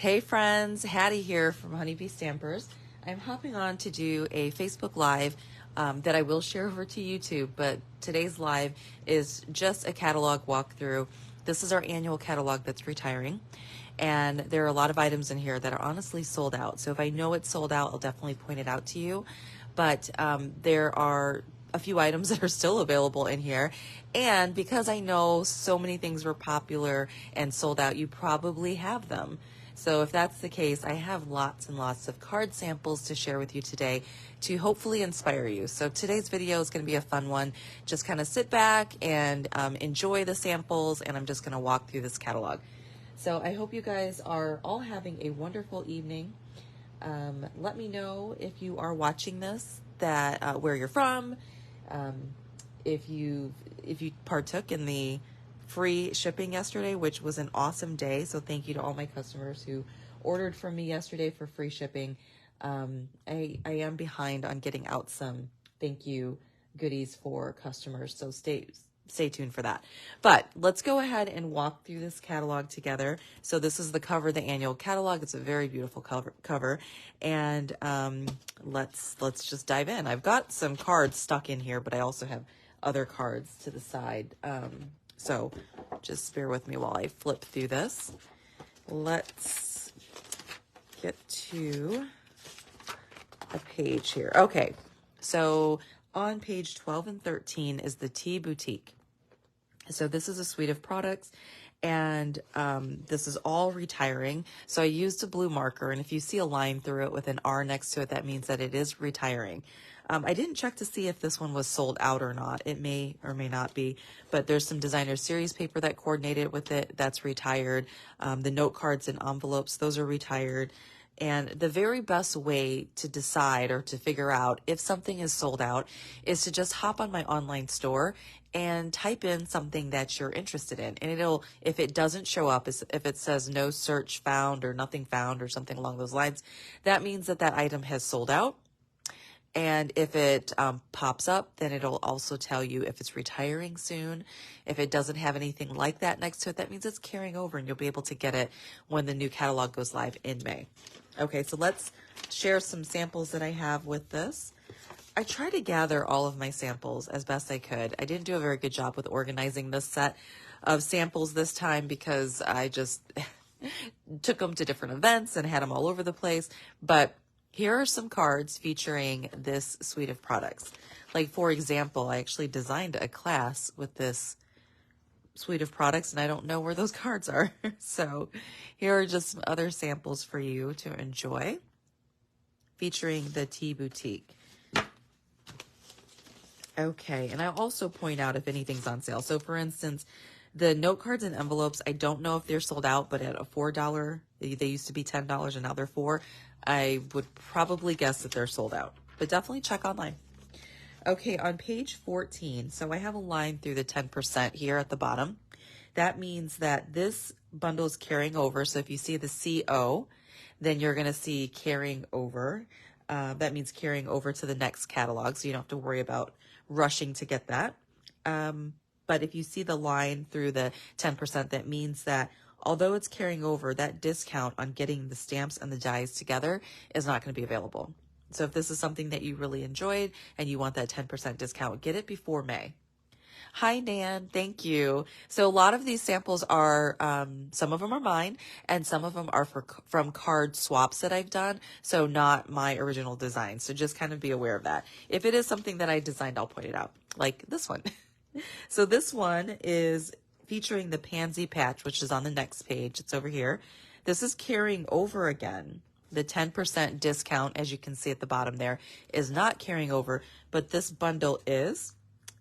Hey friends, Hattie here from Honeybee Stampers. I'm hopping on to do a Facebook Live that I will share over to YouTube, but today's live is just a catalog walkthrough. This is our annual catalog that's retiring, and there are a lot of items in here that are honestly sold out. So if I know it's sold out, I'll definitely point it out to you. But there are a few items that are still available in here. And because I know so many things were popular and sold out, you probably have them. So if that's the case, I have lots and lots of card samples to share with you today to hopefully inspire you. So today's video is going to be a fun one. Just kind of sit back and enjoy the samples, and I'm just going to walk through this catalog. So I hope you guys are all having a wonderful evening. Let me know if you are watching this, that where you're from, if you partook in the free shipping yesterday, which was an awesome day. So thank you to all my customers who ordered from me yesterday for free shipping. I am behind on getting out some thank you goodies for customers, so stay tuned for that. But let's go ahead and walk through this catalog together. So this is the cover, the annual catalog. It's a very beautiful cover. And let's just dive in. I've got some cards stuck in here, but I also have other cards to the side. So just bear with me while I flip through this. Let's get to a page here. Okay, so on page 12 and 13 is the Tea Boutique. So this is a suite of products, and this is all retiring. So I used a blue marker, and if you see a line through it with an R next to it, that means that it is retiring. I didn't check to see if this one was sold out or not. It may or may not be, but there's some designer series paper that coordinated with it that's retired. The note cards and envelopes, those are retired. And the very best way to decide or to figure out if something is sold out is to just hop on my online store and type in something that you're interested in. And it'll, if it doesn't show up, if it says no search found or nothing found or something along those lines, that means that that item has sold out. And if it pops up, then it'll also tell you if it's retiring soon. If it doesn't have anything like that next to it, that means it's carrying over, and you'll be able to get it when the new catalog goes live in May. Okay, so let's share some samples that I have with this. I tried to gather all of my samples as best I could. I didn't do a very good job with organizing this set of samples this time because I just took them to different events and had them all over the place. But here are some cards featuring this suite of products. Like, for example, I actually designed a class with this suite of products, and I don't know where those cards are. So here are just some other samples for you to enjoy featuring the Tea Boutique. Okay, and I'll also point out if anything's on sale. So for instance, the note cards and envelopes, I don't know if they're sold out, but at a $4, they used to be $10 and now they're $4. I would probably guess that they're sold out, but definitely check online. Okay, on page 14, so I have a line through the 10% here at the bottom. That means that this bundle is carrying over. So if you see the CO, then you're going to see carrying over. That means carrying over to the next catalog, so you don't have to worry about rushing to get that. But if you see the line through the 10%, that means that although it's carrying over, that discount on getting the stamps and the dies together is not going to be available. So if this is something that you really enjoyed and you want that 10% discount, get it before May. Hi, Nan. Thank you. So a lot of these samples are, some of them are mine, and some of them are from card swaps that I've done, so not my original design. So just kind of be aware of that. If it is something that I designed, I'll point it out, like this one. So this one is featuring the pansy patch, which is on the next page. It's over here. This is carrying over again. The 10% discount, as you can see at the bottom there, is not carrying over, but this bundle is.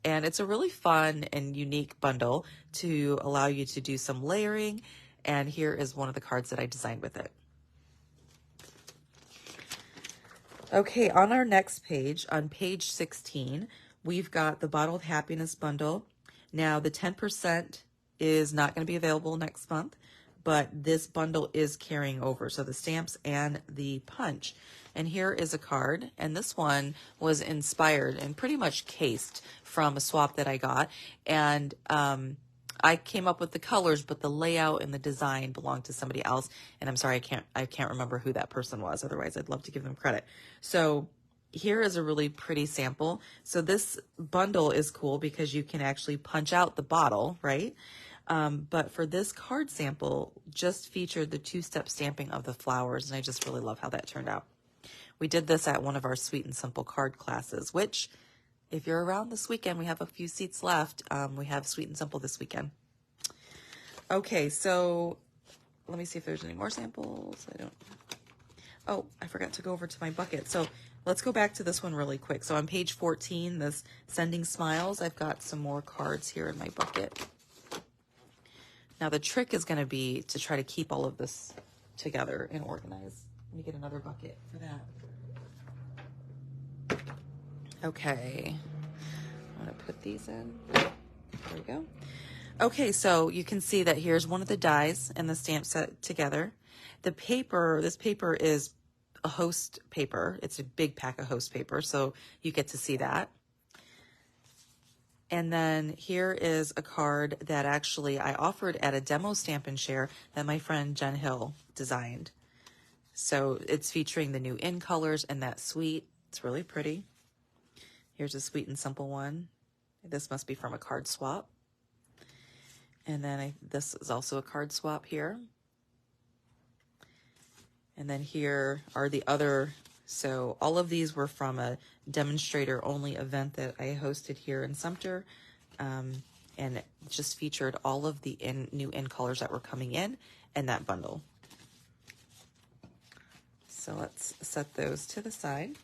And it's a really fun and unique bundle to allow you to do some layering. And here is one of the cards that I designed with it. Okay, on our next page, on page 16, we've got the Bottled Happiness bundle. Now, the 10% is not going to be available next month, but this bundle is carrying over. So the stamps and the punch. And here is a card, and this one was inspired and pretty much cased from a swap that I got. And I came up with the colors, but the layout and the design belonged to somebody else. And I'm sorry, I can't remember who that person was. Otherwise, I'd love to give them credit. So here is a really pretty sample. So this bundle is cool because you can actually punch out the bottle, right? But for this card sample, just featured the two-step stamping of the flowers, and I just really love how that turned out. We did this at one of our Sweet and Simple card classes, which, if you're around this weekend, we have a few seats left. We have Sweet and Simple this weekend. Okay, so let me see if there's any more samples. Oh, I forgot to go over to my bucket. So let's go back to this one really quick. So on page 14, this Sending Smiles, I've got some more cards here in my bucket. Now the trick is going to be to try to keep all of this together and organized. Let me get another bucket for that. Okay, I'm going to put these in. There we go. Okay, so you can see that here's one of the dies and the stamp set together. The paper, this paper is a host paper. It's a big pack of host paper, so you get to see that. And then here is a card that actually I offered at a demo Stamp and Share that my friend Jen Hill designed. So it's featuring the new in colors and that sweet. It's really pretty. Here's a Sweet and Simple one. This must be from a card swap. And then this is also a card swap here. And then here are the other. So all of these were from a demonstrator only event that I hosted here in Sumter. And it just featured all of the new in colors that were coming in that bundle. So let's set those to the side.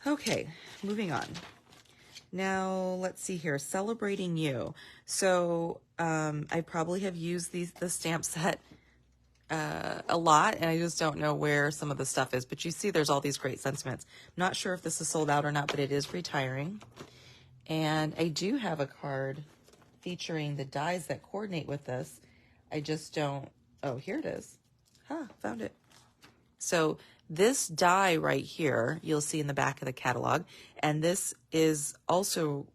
Okay, moving on. Now let's see here, Celebrating You. So I probably have used the stamp set a lot, and I just don't know where some of the stuff is, but you see there's all these great sentiments. I'm not sure if this is sold out or not, but it is retiring. And I do have a card featuring the dies that coordinate with this. I just don't, oh, here it is. Found it. So this die right here, you'll see in the back of the catalog, and this is also,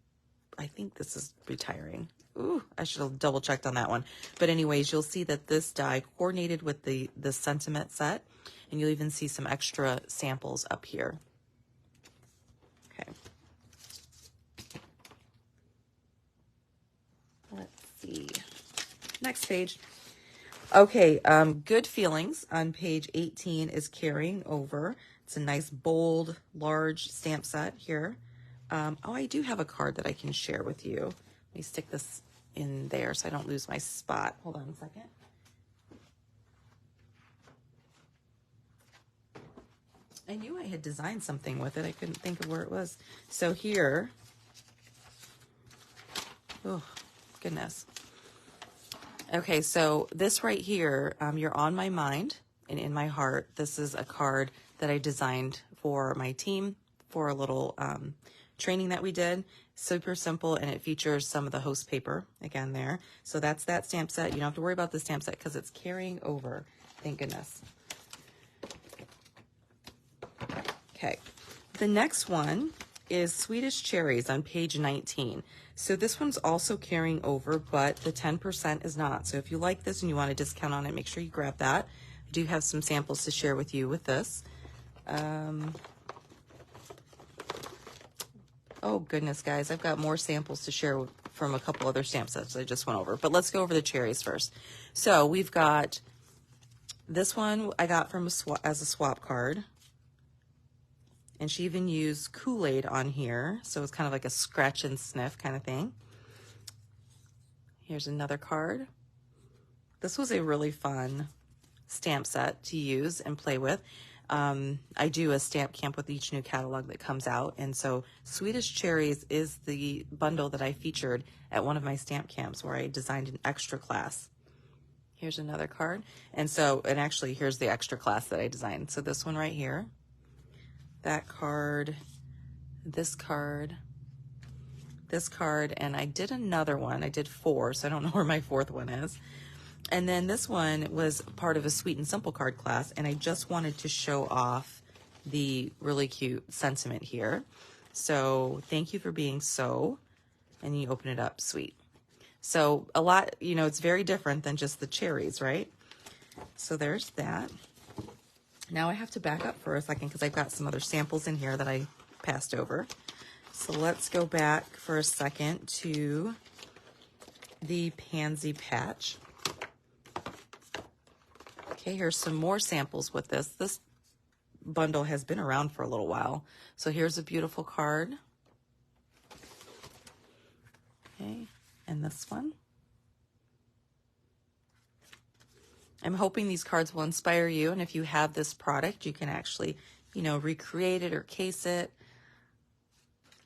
I think this is retiring. Ooh, I should have double checked on that one. But anyways, you'll see that this die coordinated with the sentiment set, and you'll even see some extra samples up here. Okay. Let's see. Next page. Okay, Good Feelings on page 18 is carrying over. It's a nice, bold, large stamp set here. Oh, I do have a card that I can share with you. Let me stick this in there so I don't lose my spot. Hold on a second. I knew I had designed something with it. I couldn't think of where it was. So here, oh, goodness. Okay, so this right here, You're on My Mind and in My Heart. This is a card that I designed for my team for a little training that we did. Super simple, and it features some of the host paper again there. So that's that stamp set. You don't have to worry about the stamp set because it's carrying over. Thank goodness. Okay, the next one is Swedish Cherries on page 19. So this one's also carrying over, but the 10% is not. So if you like this and you want a discount on it, make sure you grab that. I do have some samples to share with you with this. Oh goodness, guys, I've got more samples to share from a couple other stamp sets I just went over. But let's go over the cherries first. So we've got this one I got from as a swap card. And she even used Kool-Aid on here. So it's kind of like a scratch and sniff kind of thing. Here's another card. This was a really fun stamp set to use and play with. I do a stamp camp with each new catalog that comes out. And so Swedish Cherries is the bundle that I featured at one of my stamp camps where I designed an extra class. Here's another card. And actually here's the extra class that I designed. So this one right here. That card, this card, and I did another one. I did 4, so I don't know where my 4th one is. And then this one was part of a Sweet and Simple card class, and I just wanted to show off the really cute sentiment here. So thank you for being so. and you open it up, sweet. So a lot, you know, it's very different than just the cherries, right? So there's that. Now I have to back up for a second because I've got some other samples in here that I passed over. So let's go back for a second to the pansy patch. Okay, here's some more samples with this. This bundle has been around for a little while. So here's a beautiful card. Okay, and this one. I'm hoping these cards will inspire you, and if you have this product, you can actually, you know, recreate it or case it.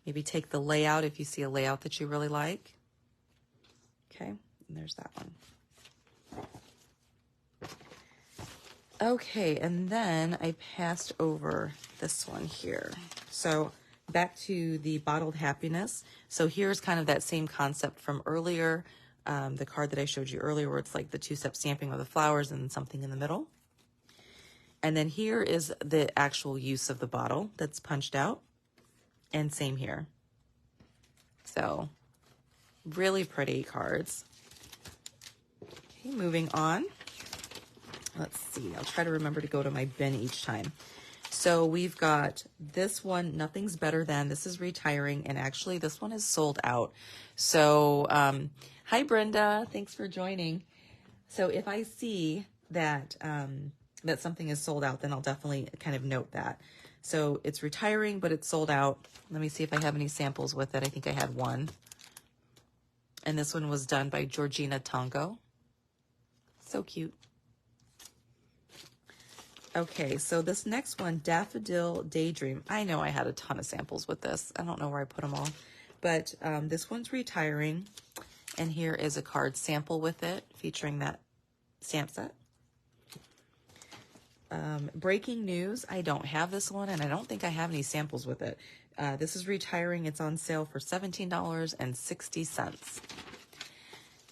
Maybe take the layout if you see a layout that you really like. Okay, and there's that one. Okay, and then I passed over this one here. So back to the bottled happiness. So here's kind of that same concept from earlier, the card that I showed you earlier, where it's like the two-step stamping of the flowers and something in the middle. And then here is the actual use of the bottle that's punched out, and same here. So really pretty cards. Okay, moving on. Let's see, I'll try to remember to go to my bin each time. So we've got this one, Nothing's Better Than. This is retiring, and actually this one is sold out. So, hi Brenda, thanks for joining. So if I see that, that something is sold out, then I'll definitely kind of note that. So it's retiring, but it's sold out. Let me see if I have any samples with it. I think I had one. And this one was done by Georgina Tongo. So cute. Okay, so this next one, Daffodil Daydream. I know I had a ton of samples with this. I don't know where I put them all. But this one's retiring. And here is a card sample with it, featuring that stamp set. Breaking News. I don't have this one, and I don't think I have any samples with it. This is retiring. It's on sale for $17.60.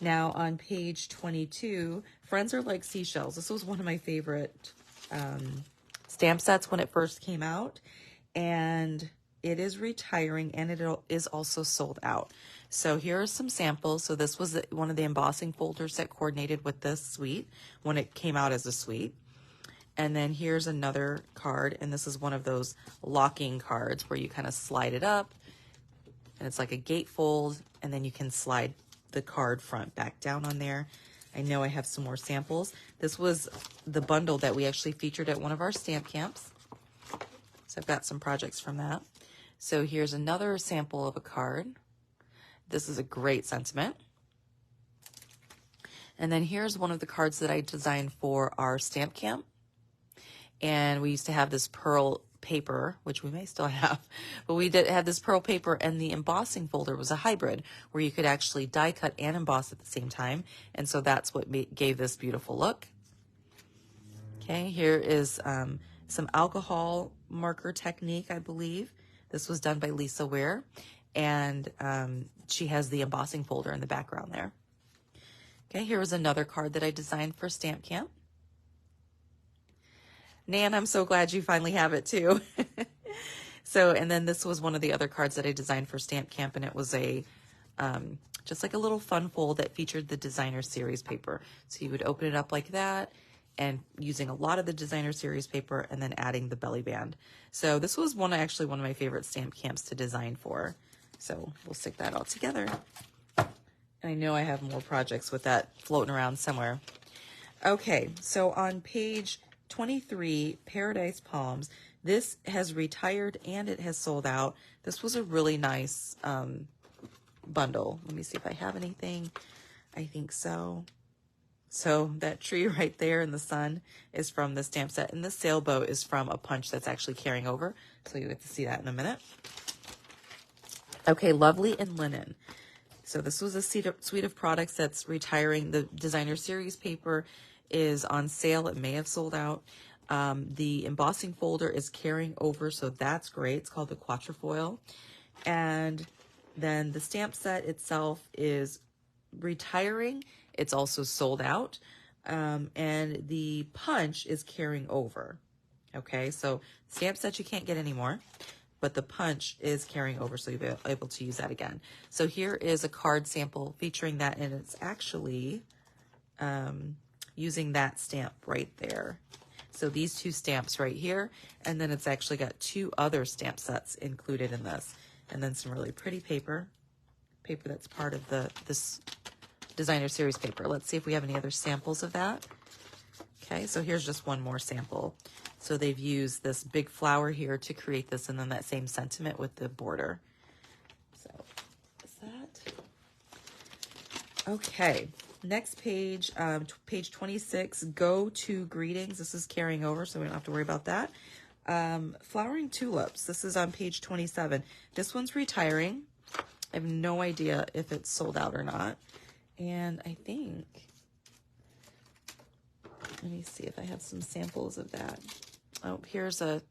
Now on page 22, Friends Are Like Seashells. This was one of my favorite stamp sets when it first came out, and it is retiring, and it is also sold out. So here are some samples. So this was one of the embossing folders that coordinated with this suite when it came out as a suite. And then here's another card, and this is one of those locking cards where you kind of slide it up, and it's like a gatefold, and then you can slide the card front back down on there. I know I have some more samples. This was the bundle that we actually featured at one of our stamp camps. So I've got some projects from that. So here's another sample of a card. This is a great sentiment. And then here's one of the cards that I designed for our stamp camp. And we used to have this pearl paper, which we may still have, but we did have this pearl paper, and the embossing folder was a hybrid where you could actually die cut and emboss at the same time. And so that's what gave this beautiful look. Okay, here is some alcohol marker technique, I believe. This was done by Lisa Ware, and she has the embossing folder in the background there. Okay, here was another card that I designed for Stamp Camp. Nan, I'm so glad you finally have it too. So, and then this was one of the other cards that I designed for Stamp Camp, and it was a just like a little fun fold that featured the designer series paper. So you would open it up like that, and using a lot of the designer series paper, and then adding the belly band. So this was actually one of my favorite Stamp Camps to design for. So we'll stick that all together. And I know I have more projects with that floating around somewhere. Okay, so on page 23, Paradise Palms. This has retired and it has sold out. This was a really nice bundle. Let me see if I have anything. I think so. So that tree right there in the sun is from the stamp set, and the sailboat is from a punch that's actually carrying over. So you get to see that in a minute. Okay, Lovely in Linen. So this was a suite of products that's retiring. The designer series paper is on sale. It may have sold out. The embossing folder is carrying over, so that's great. It's called the Quatrefoil. And then the stamp set itself is retiring. It's also sold out. And the punch is carrying over. Okay, so stamp set you can't get anymore. but the punch is carrying over, so you'll be able to use that again. So here is a card sample featuring that, and it's actually using that stamp right there. So these two stamps right here, and then it's actually got two other stamp sets included in this, and then some really pretty paper that's part of this designer series paper. Let's see if we have any other samples of that. Okay, so here's just one more sample. So they've used this big flower here to create this, and then that same sentiment with the border. So is that okay? Next page, page 26, go to greetings. This is carrying over, so we don't have to worry about that. Flowering tulips. This is on page 27. This one's retiring. I have no idea if it's sold out or not. And I think, let me see if I have some samples of that. Oh, here's a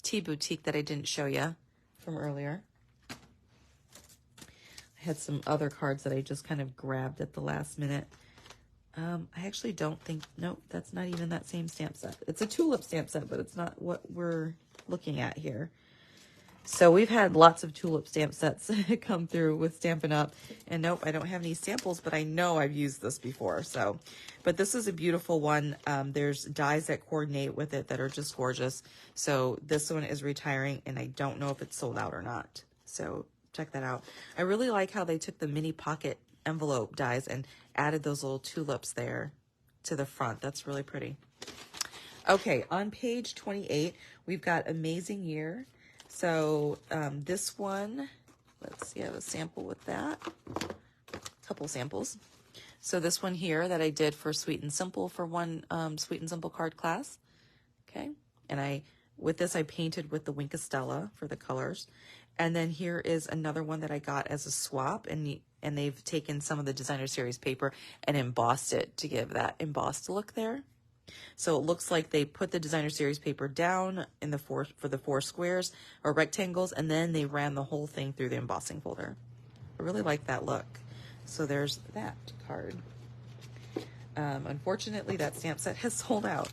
tea boutique that I didn't show you from earlier. I had some other cards that I just kind of grabbed at the last minute. I actually don't think, nope, that's not even that same stamp set. It's a tulip stamp set, but it's not what we're looking at here. So we've had lots of tulip stamp sets come through with Stampin' Up. And nope, I don't have any samples, but I know I've used this before. So, but this is a beautiful one. There's dies that coordinate with it that are just gorgeous. So this one is retiring, and I don't know if it's sold out or not. So check that out. I really like how they took the mini pocket envelope dies and added those little tulips there to the front. That's really pretty. Okay, on page 28, we've got Amazing Year. So this one, let's see, I have a sample with that. A couple samples. So this one here that I did for Sweet and Simple for one Sweet and Simple card class. Okay, and with this I painted with the Wink of Stella for the colors. And then here is another one that I got as a swap, and they've taken some of the designer series paper and embossed it to give that embossed look there. So it looks like they put the designer series paper down in for the 4 squares or rectangles, and then they ran the whole thing through the embossing folder. I really like that look. So there's that card. Unfortunately, that stamp set has sold out.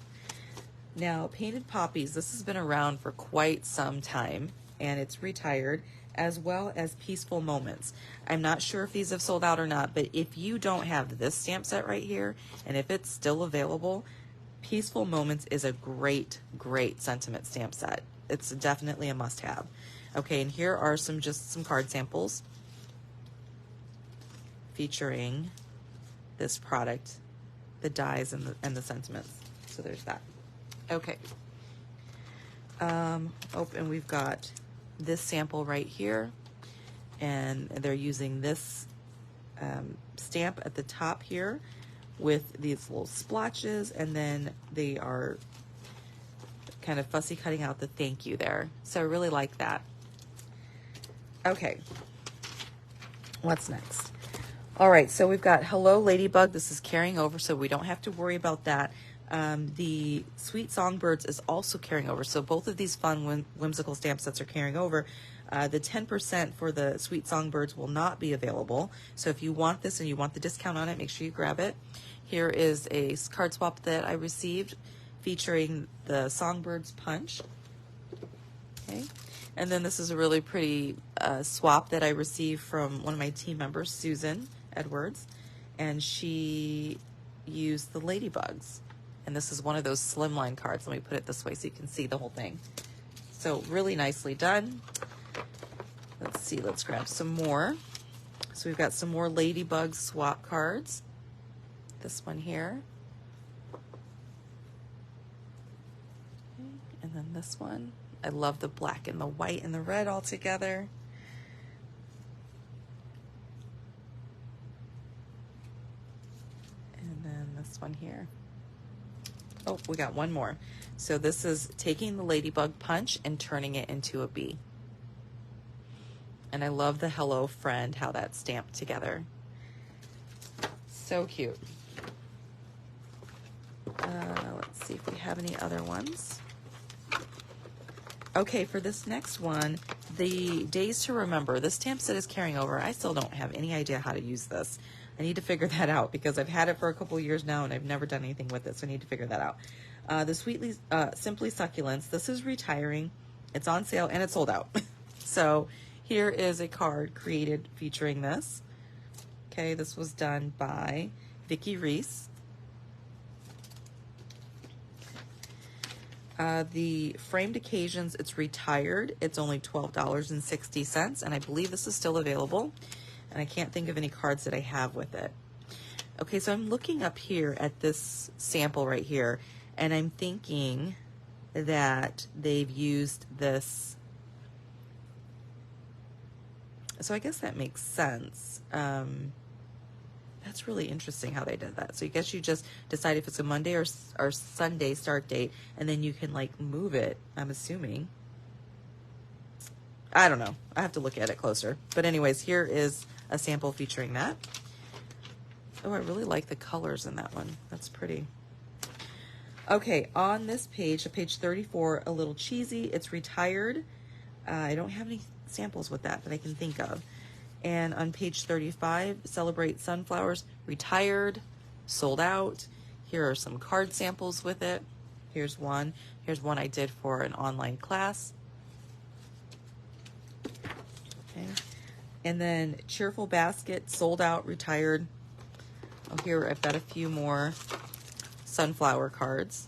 Now, Painted Poppies. This has been around for quite some time, and it's retired, as well as Peaceful Moments. I'm not sure if these have sold out or not, but if you don't have this stamp set right here, and if it's still available, Peaceful Moments is a great, great sentiment stamp set. It's definitely a must-have. Okay, and here are just some card samples featuring this product, the dies and the sentiments. So there's that. Okay. And we've got this sample right here, and they're using this stamp at the top here with these little splotches, and then they are kind of fussy cutting out the thank you there. So I really like that. Okay, what's next? All right, so we've got Hello Ladybug. This is carrying over, so we don't have to worry about that. The Sweet Songbirds is also carrying over, so both of these fun whimsical stamp sets are carrying over. The 10% for the Sweet Songbirds will not be available, so if you want this and you want the discount on it, make sure you grab it. Here is a card swap that I received featuring the Songbirds Punch. Okay, and then this is a really pretty swap that I received from one of my team members, Susan Edwards, and she used the Ladybugs. And this is one of those slimline cards. Let me put it this way so you can see the whole thing. So really nicely done. Let's see, let's grab some more. So we've got some more Ladybug swap cards. This one here. Okay, and then this one. I love the black and the white and the red all together. And then this one here. Oh, we got one more. So this is taking the Ladybug Punch and turning it into a bee. And I love the Hello Friend, how that's stamped together. So cute. Let's see if we have any other ones. Okay, for this next one, the Days to Remember. This stamp set is carrying over. I still don't have any idea how to use this. I need to figure that out because I've had it for a couple years now and I've never done anything with it, so I need to figure that out. The Simply Succulents. This is retiring, It's on sale and it's sold out. So here is a card created featuring this. Okay, this was done by Vicki Reese. The framed occasions, it's retired. It's only $12.60, and I believe this is still available. And I can't think of any cards that I have with it. Okay, so I'm looking up here at this sample right here, and I'm thinking that they've used this. So I guess that makes sense. That's really interesting how they did that. So I guess you just decide if it's a Monday or Sunday start date, and then you can like move it, I'm assuming. I don't know. I have to look at it closer. But anyways, here is a sample featuring that. Oh, I really like the colors in that one. That's pretty. Okay, on this page, page 34, a little cheesy. It's retired. I don't have any samples with that I can think of. And on page 35, Celebrate Sunflowers, retired, sold out. Here are some card samples with it. Here's one. Here's one I did for an online class. Okay. And then Cheerful Basket, sold out, retired. Oh, here I've got a few more sunflower cards.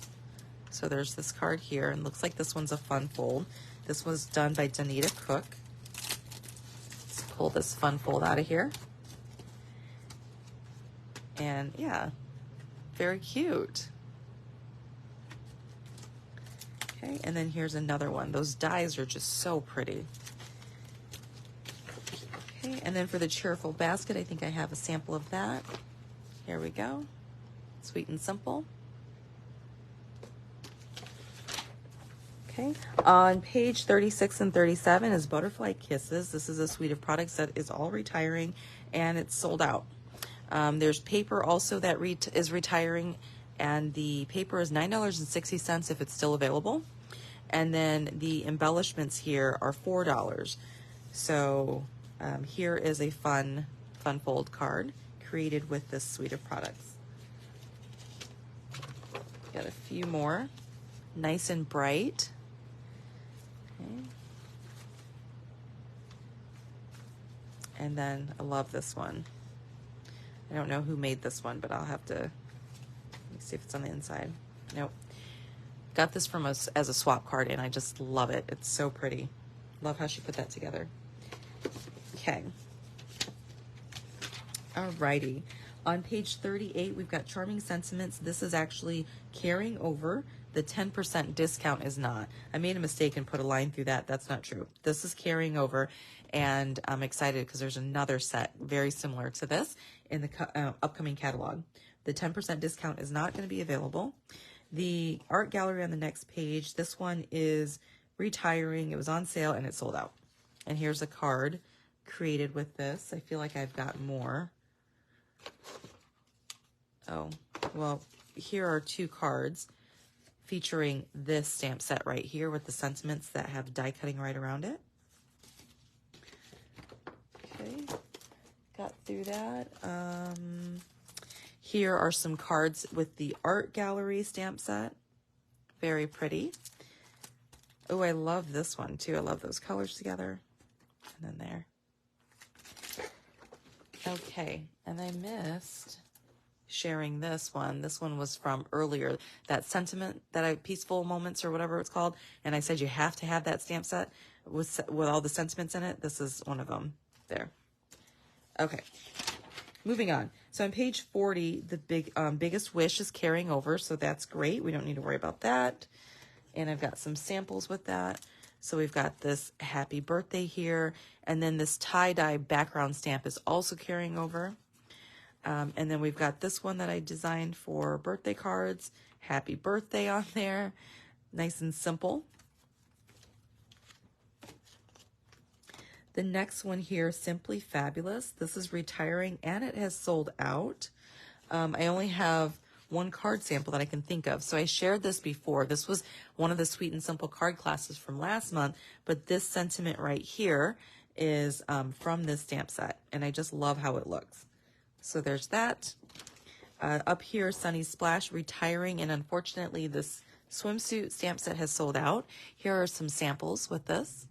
So there's this card here, and looks like this one's a fun fold. This was done by Danita Cook. Pull this fun fold out of here. And yeah, very cute. Okay, and then here's another one. Those dies are just so pretty. Okay, and then for the Cheerful Basket, I think I have a sample of that. Here we go. Sweet and simple. Okay, on page 36 and 37 is Butterfly Kisses. This is a suite of products that is all retiring, and it's sold out. There's paper also that is retiring, and the paper is $9.60 if it's still available. And then the embellishments here are $4. So here is a fun fold card created with this suite of products. Got a few more, nice and bright. Okay. And then I love this one. I don't know who made this one, but I'll have to, let me see if it's on the inside. Nope. Got this from us as a swap card, and I just love it. It's so pretty. Love how she put that together. Okay. Alrighty. On page 38, we've got Charming Sentiments. This is actually carrying over. The 10% discount is not. I made a mistake and put a line through that. That's not true. This is carrying over, and I'm excited because there's another set very similar to this in the upcoming catalog. The 10% discount is not going to be available. The art gallery on the next page, this one is retiring. It was on sale and it sold out. And here's a card created with this. I feel like I've got more. Oh, well, here are two cards featuring this stamp set right here with the sentiments that have die cutting right around it. Okay, got through that. Here are some cards with the art gallery stamp set. Very pretty. Oh, I love this one too. I love those colors together. And then there. Okay, and I missed sharing this one. This one was from earlier, that sentiment that Peaceful Moments or whatever it's called. And I said you have to have that stamp set with all the sentiments in it. This is one of them there. Okay, moving on. So on page 40, the Biggest Wish is carrying over. So that's great. We don't need to worry about that. And I've got some samples with that. So we've got this Happy Birthday here. And then this tie-dye background stamp is also carrying over. And then we've got this one that I designed for birthday cards. Happy birthday on there. Nice and simple. The next one here, Simply Fabulous. This is retiring and it has sold out. I only have one card sample that I can think of. So I shared this before. This was one of the Sweet and Simple card classes from last month. But this sentiment right here is from this stamp set. And I just love how it looks. So there's that. Up here, Sunny Splash, retiring, and unfortunately this swimsuit stamp set has sold out. Here are some samples with this.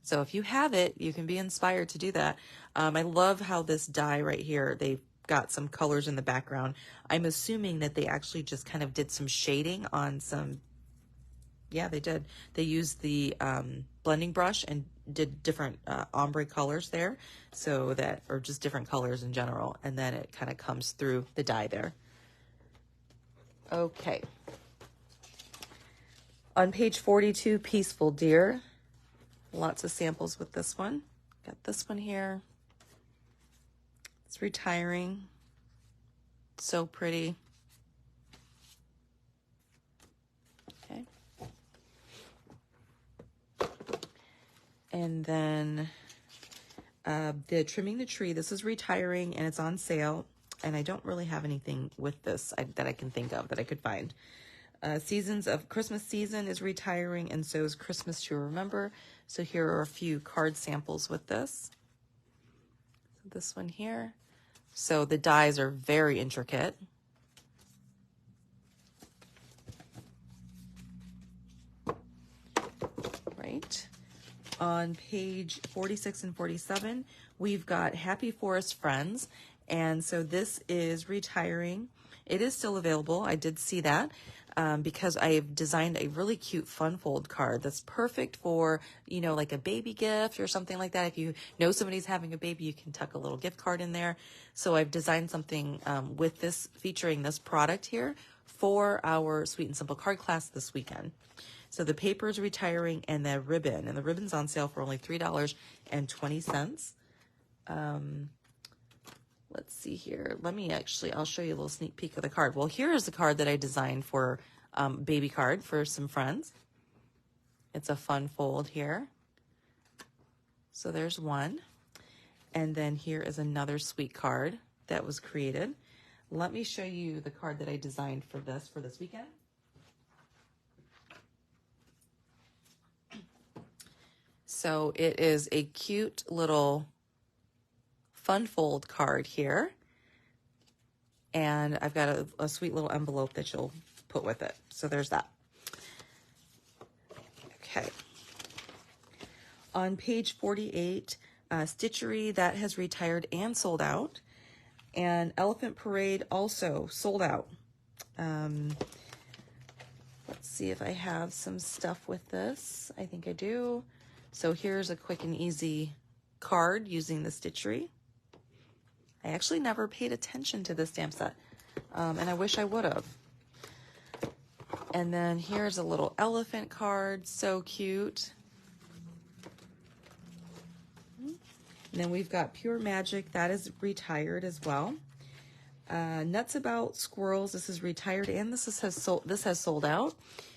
So if you have it, you can be inspired to do that. I love how this die right here, they've got some colors in the background. I'm assuming that they actually just kind of did some shading on some, yeah, they did. They used the blending brush and did different ombre colors there, so that, or just different colors in general, and then it kind of comes through the die there. Okay. On page 42, Peaceful Deer. Lots of samples with this one. Got this one here. It's retiring. So pretty. Okay. And then the Trimming the Tree. This is retiring and it's on sale. And I don't really have anything with this that I can think of that I could find. Seasons of Christmas season is retiring, and so is Christmas to Remember. So here are a few card samples with this. So this one here. So the dies are very intricate. Right. On page 46 and 47, we've got Happy Forest Friends. And so this is retiring. It is still available. I did see that. Because I've designed a really cute fun fold card that's perfect for, you know, like a baby gift or something like that. If you know somebody's having a baby, you can tuck a little gift card in there. So I've designed something with this, featuring this product here for our Sweet and Simple card class this weekend. So the paper is retiring and the ribbon's on sale for only $3.20. Let's see here. I'll show you a little sneak peek of the card. Well, here is the card that I designed for baby card for some friends. It's a fun fold here. So there's one. And then here is another sweet card that was created. Let me show you the card that I designed for this weekend. So it is a cute little fun fold card here, and I've got a sweet little envelope that you'll put with it. So there's that. Okay. On page 48, Stitchery, that has retired and sold out, and Elephant Parade also sold out. Let's see if I have some stuff with this. I think I do. So here's a quick and easy card using the Stitchery. I actually never paid attention to this stamp set, and I wish I would have. And then here's a little elephant card, so cute. And then we've got Pure Magic, that is retired as well. Nuts About Squirrels, this is retired, and this has sold out.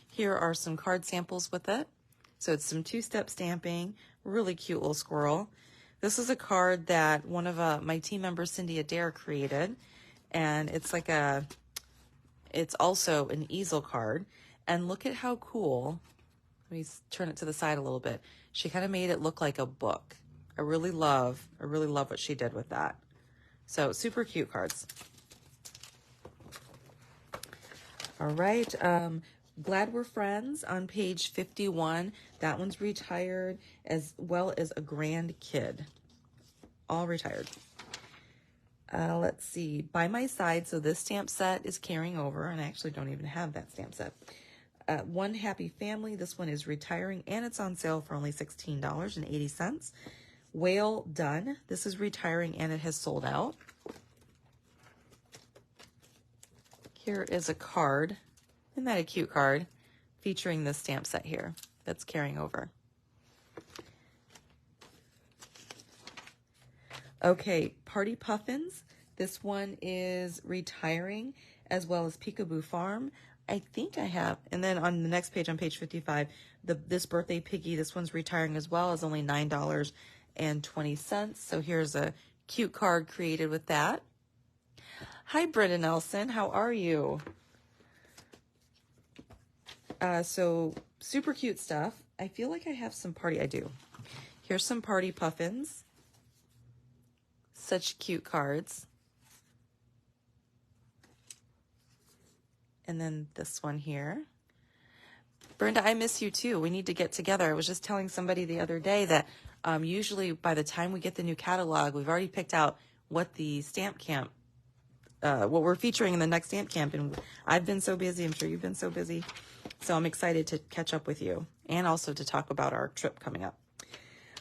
Here are some card samples with it. So it's some two-step stamping, really cute little squirrel. This is a card that one of my team members, Cindy Adair, created. And it's it's also an easel card. And look at how cool. Let me turn it to the side a little bit. She kind of made it look like a book. I really love what she did with that. So super cute cards. All right. Glad We're Friends on page 51. That one's retired, as well as A Grand Kid. All retired. Let's see. By My Side. So this stamp set is carrying over, and I actually don't even have that stamp set. One Happy Family. This one is retiring, and it's on sale for only $16.80. Whale Done. This is retiring, and it has sold out. Here is a card. Isn't that a cute card? Featuring this stamp set here that's carrying over. Okay, Party Puffins. This one is retiring, as well as Peekaboo Farm. I think I have. And then on the next page, on page 55, this Birthday Piggy, this one's retiring as well, as only $9.20. So here's a cute card created with that. Hi, Britta Nelson. How are you? So super cute stuff. I feel like I have some I do. Here's some Party Puffins. Such cute cards. And then this one here. Brenda, I miss you too. We need to get together. I was just telling somebody the other day that usually by the time we get the new catalog, we've already picked out what the stamp camp, what we're featuring in the next stamp camp. And I've been so busy. I'm sure you've been so busy. So I'm excited to catch up with you and also to talk about our trip coming up.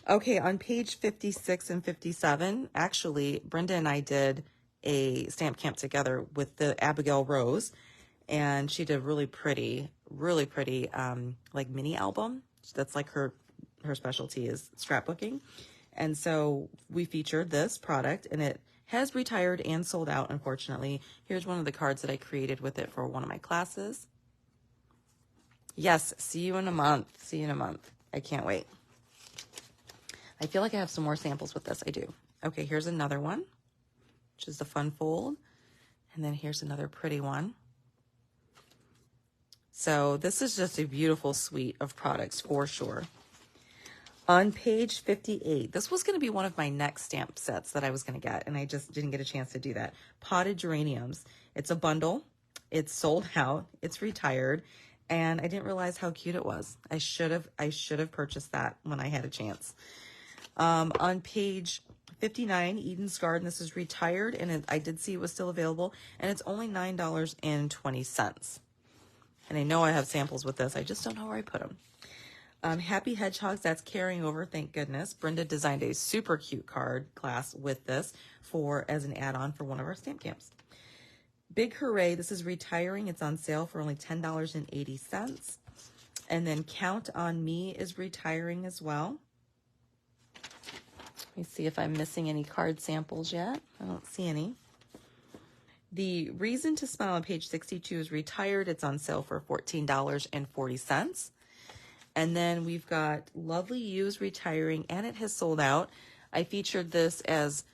Okay, on page 56 and 57, actually, Brenda and I did a stamp camp together with the Abigail Rose, and she did really pretty, like mini album. That's like her specialty is scrapbooking. And so we featured this product, and it has retired and sold out, unfortunately. Here's one of the cards that I created with it for one of my classes. Yes, see you in a month. See you in a month. I can't wait. I feel like I have some more samples with this. I do. Okay, here's another one, which is the fun fold. And then here's another pretty one. So this is just a beautiful suite of products for sure. On page 58, this was going to be one of my next stamp sets that I was going to get, and I just didn't get a chance to do that. Potted geraniums. It's a bundle. It's sold out. It's retired. And I didn't realize how cute it was. I should have purchased that when I had a chance. On page 59, Eden's Garden, this is retired, and I did see it was still available, and it's only $9.20. And I know I have samples with this. I just don't know where I put them. Happy Hedgehogs, that's carrying over, thank goodness. Brenda designed a super cute card class with this as an add-on for one of our stamp camps. Big Hooray, this is retiring. It's on sale for only $10.80. And then Count on Me is retiring as well. Let me see if I'm missing any card samples yet. I don't see any. The Reason to Smile on page 62 is retired. It's on sale for $14.40. And then we've got Lovely You's retiring, and it has sold out. I featured this as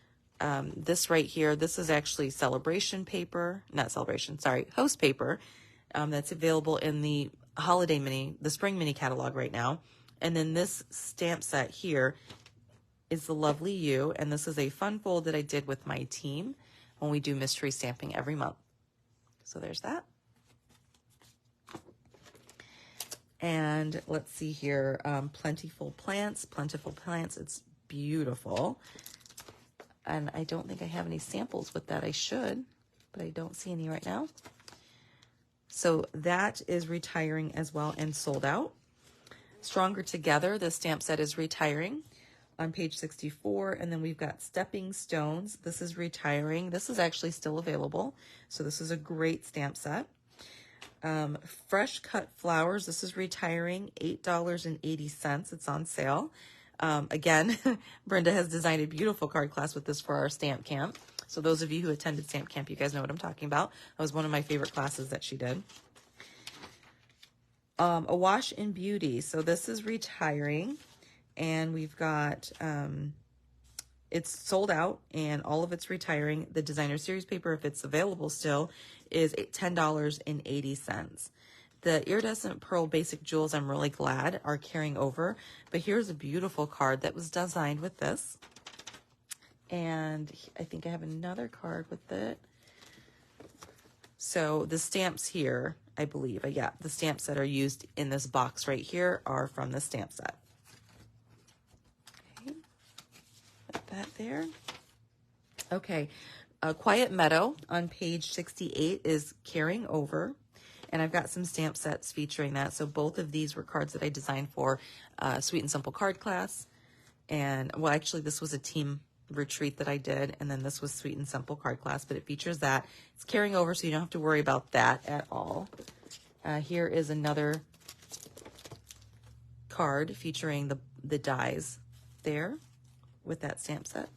this right here. This is actually celebration paper, not celebration, sorry, host paper. That's available in the the spring mini catalog right now. And then this stamp set here is the Lovely You, and this is a fun fold that I did with my team when we do mystery stamping every month. So there's that. And let's see here, Plentiful Plants, it's beautiful. And I don't think I have any samples with that. I should, but I don't see any right now. So that is retiring as well and sold out. Stronger Together, the stamp set is retiring on page 64. And then we've got Stepping Stones. This is retiring. This is actually still available. So this is a great stamp set. Fresh Cut Flowers. This is retiring, $8.80. It's on sale. Again, Brenda has designed a beautiful card class with this for our stamp camp. So those of you who attended stamp camp, you guys know what I'm talking about. That was one of my favorite classes that she did. A Wash in Beauty. So this is retiring, and we've got, it's sold out and all of it's retiring. The designer series paper, if it's available still, is $10.80. The Iridescent Pearl Basic Jewels, I'm really glad, are carrying over. But here's a beautiful card that was designed with this. And I think I have another card with it. So the stamps here, I believe, yeah, the stamps that are used in this box right here are from the stamp set. Okay, put that there. Okay, Quiet Meadow on page 68 is carrying over. And I've got some stamp sets featuring that. So both of these were cards that I designed for Sweet and Simple card class. And, well, actually, this was a team retreat that I did. And then this was Sweet and Simple card class. But it features that. It's carrying over, so you don't have to worry about that at all. Here is another card featuring the dies there with that stamp set.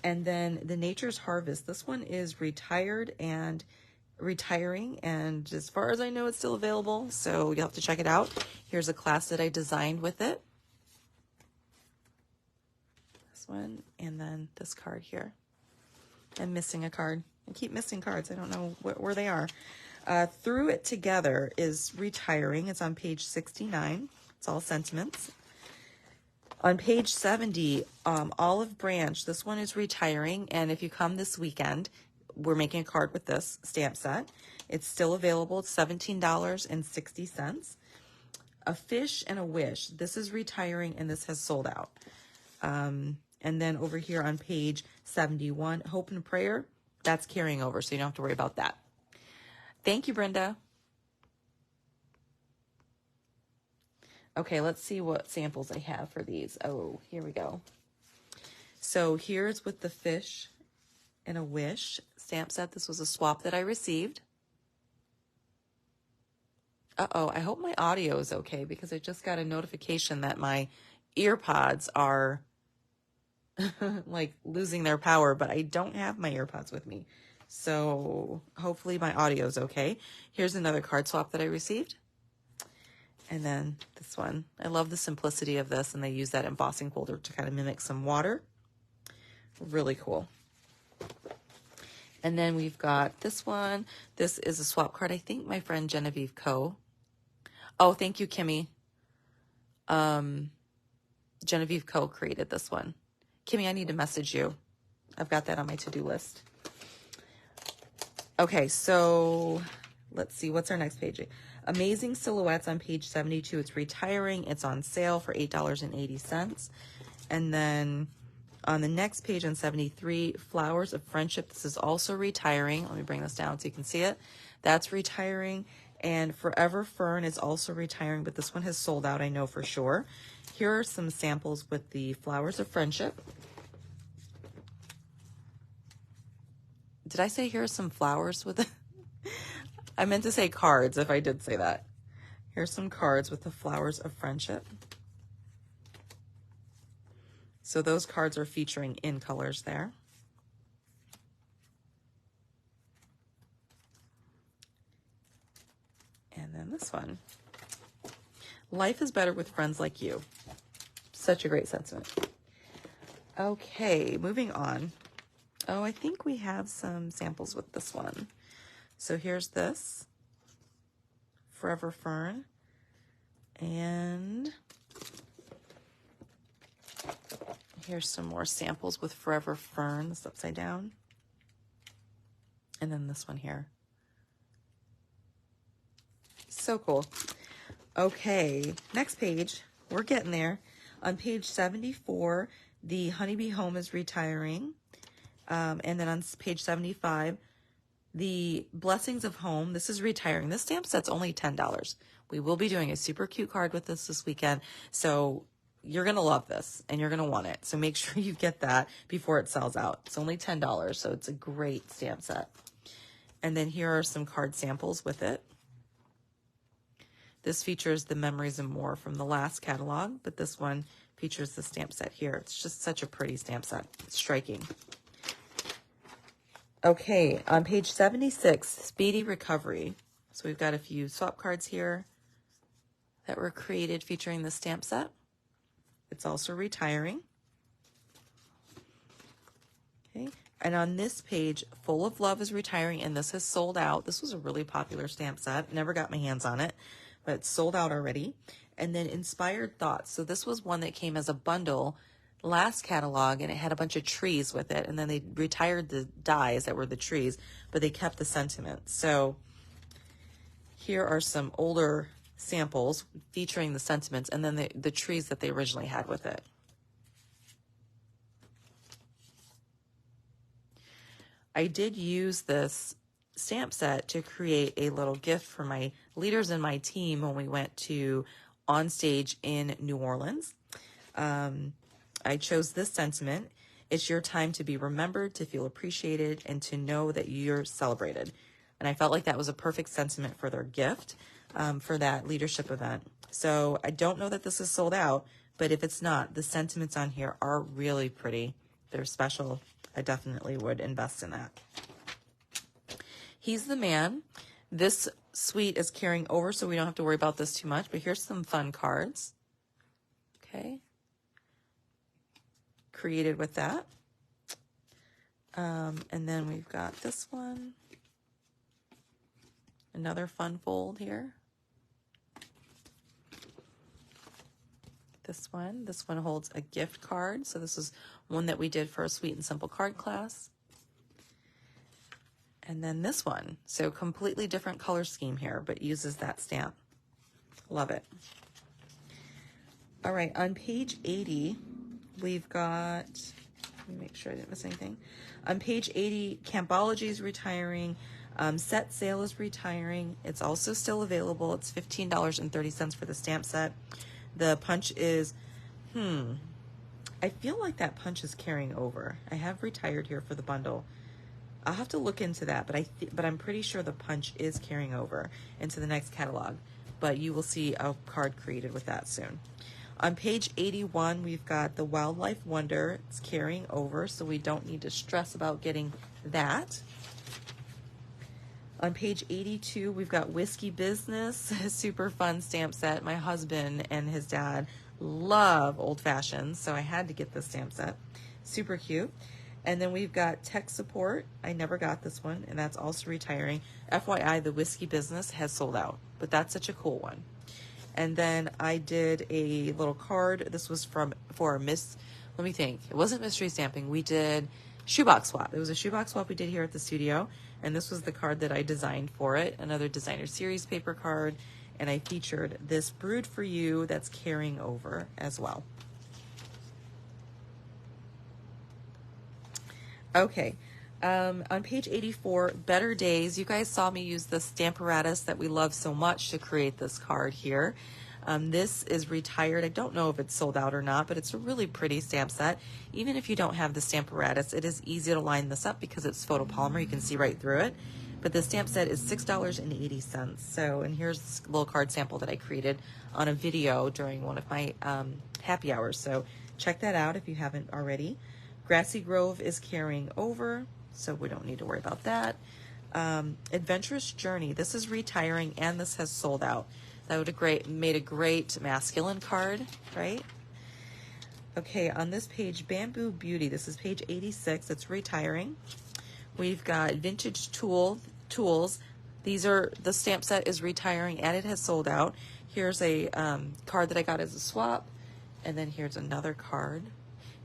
And then the Nature's Harvest. This one is retiring, and as far as I know, it's still available, so you'll have to check it out. Here's a class that I designed with it. This one, and then this card here. I'm missing a card. I keep missing cards. I don't know where they are. Through It Together is retiring. It's on page 69. It's all sentiments. On page 70, Olive Branch, this one is retiring, and if you come this weekend, we're making a card with this stamp set. It's still available. It's $17.60. A Fish and a Wish. This is retiring and this has sold out. And then over here on page 71, Hope and Prayer. That's carrying over, so you don't have to worry about that. Thank you, Brenda. Okay, let's see what samples I have for these. Oh, here we go. So here's with the Fish and a Wish stamp set. This was a swap that I received. Uh-oh, I hope my audio is okay because I just got a notification that my ear pods are like losing their power, but I don't have my AirPods with me. So hopefully my audio is okay. Here's another card swap that I received. And then this one. I love the simplicity of this, and they use that embossing folder to kind of mimic some water. Really cool. And then we've got this one. This is a swap card. I think my friend Genevieve Coe. Oh, thank you, Kimmy. Genevieve Coe created this one. Kimmy, I need to message you. I've got that on my to-do list. Okay, so let's see. What's our next page? Amazing Silhouettes on page 72. It's retiring. It's on sale for $8.80. And then on the next page on 73, Flowers of Friendship. This is also retiring. Let me bring this down so you can see it. That's retiring. And Forever Fern is also retiring, but this one has sold out, I know for sure. Here are some samples with the Flowers of Friendship. Did I say here are some flowers with it? I meant to say cards if I did say that. Here's some cards with the Flowers of Friendship. So those cards are featuring in colors there. And then this one. Life is better with friends like you. Such a great sentiment. Okay, moving on. Oh, I think we have some samples with this one. So here's this. Forever Fern. And here's some more samples with Forever Fern. This upside down. And then this one here. So cool. Okay, next page. We're getting there. On page 74, the Honeybee Home is retiring. And then on page 75, the Blessings of Home. This is retiring. This stamp set's only $10. We will be doing a super cute card with this weekend. So you're going to love this and you're going to want it. So make sure you get that before it sells out. It's only $10. So it's a great stamp set. And then here are some card samples with it. This features the Memories and More from the last catalog, but this one features the stamp set here. It's just such a pretty stamp set. It's striking. Okay, on page 76, Speedy Recovery. So we've got a few swap cards here that were created featuring the stamp set. It's also retiring. Okay, and on this page, Full of Love is retiring, and this has sold out. This was a really popular stamp set. Never got my hands on it, but it's sold out already. And then Inspired Thoughts. So this was one that came as a bundle last catalog, and it had a bunch of trees with it. And then they retired the dies that were the trees, but they kept the sentiment. So here are some older samples featuring the sentiments and then the trees that they originally had with it. I did use this stamp set to create a little gift for my leaders in my team when we went to On Stage in New Orleans. I chose this sentiment. It's your time to be remembered, to feel appreciated, and to know that you're celebrated. And I felt like that was a perfect sentiment for their gift for that leadership event. So I don't know that this is sold out, but if it's not, the sentiments on here are really pretty. They're special. I definitely would invest in that. He's the Man. This suite is carrying over, so we don't have to worry about this too much, but here's some fun cards. Okay. Created with that. And then we've got this one. Another fun fold here. This one holds a gift card. So this is one that we did for a Sweet and Simple card class. And then this one. So completely different color scheme here, but uses that stamp. Love it. All right, on page 80, we've got, let me make sure I didn't miss anything. On page 80, Campology is retiring. Set Sale is retiring. It's also still available. It's $15.30 for the stamp set. The punch is, I feel like that punch is carrying over. I have retired here for the bundle. I'll have to look into that, but I'm pretty sure the punch is carrying over into the next catalog. But you will see a card created with that soon. On page 81, we've got the Wildlife Wonder. It's carrying over, so we don't need to stress about getting that. On page 82, we've got Whiskey Business, a super fun stamp set. My husband and his dad love old fashions, so I had to get this stamp set. Super cute. And then we've got Tech Support. I never got this one, and that's also retiring. FYI, the Whiskey Business has sold out, but that's such a cool one. And then I did a little card. This was for let me think. It wasn't mystery stamping. We did shoebox swap. It was a shoebox swap we did here at the studio, and this was the card that I designed for it. Another designer series paper card, and I featured this Brewed for You that's carrying over as well. Okay, on page 84, Better Days. You guys saw me use the Stamparatus that we love so much to create this card here. This is retired. I don't know if it's sold out or not, but it's a really pretty stamp set. Even if you don't have the Stamparatus, it is easy to line this up because it's photopolymer. You can see right through it. But the stamp set is $6.80. So, and here's a little card sample that I created on a video during one of my happy hours. So check that out if you haven't already. Grassy Grove is carrying over, so we don't need to worry about that. Adventurous Journey. This is retiring, and this has sold out. That would have made a great masculine card, right? Okay, on this page, Bamboo Beauty. This is page 86. It's retiring. We've got Vintage Tools. The stamp set is retiring, and it has sold out. Here's a card that I got as a swap, and then here's another card.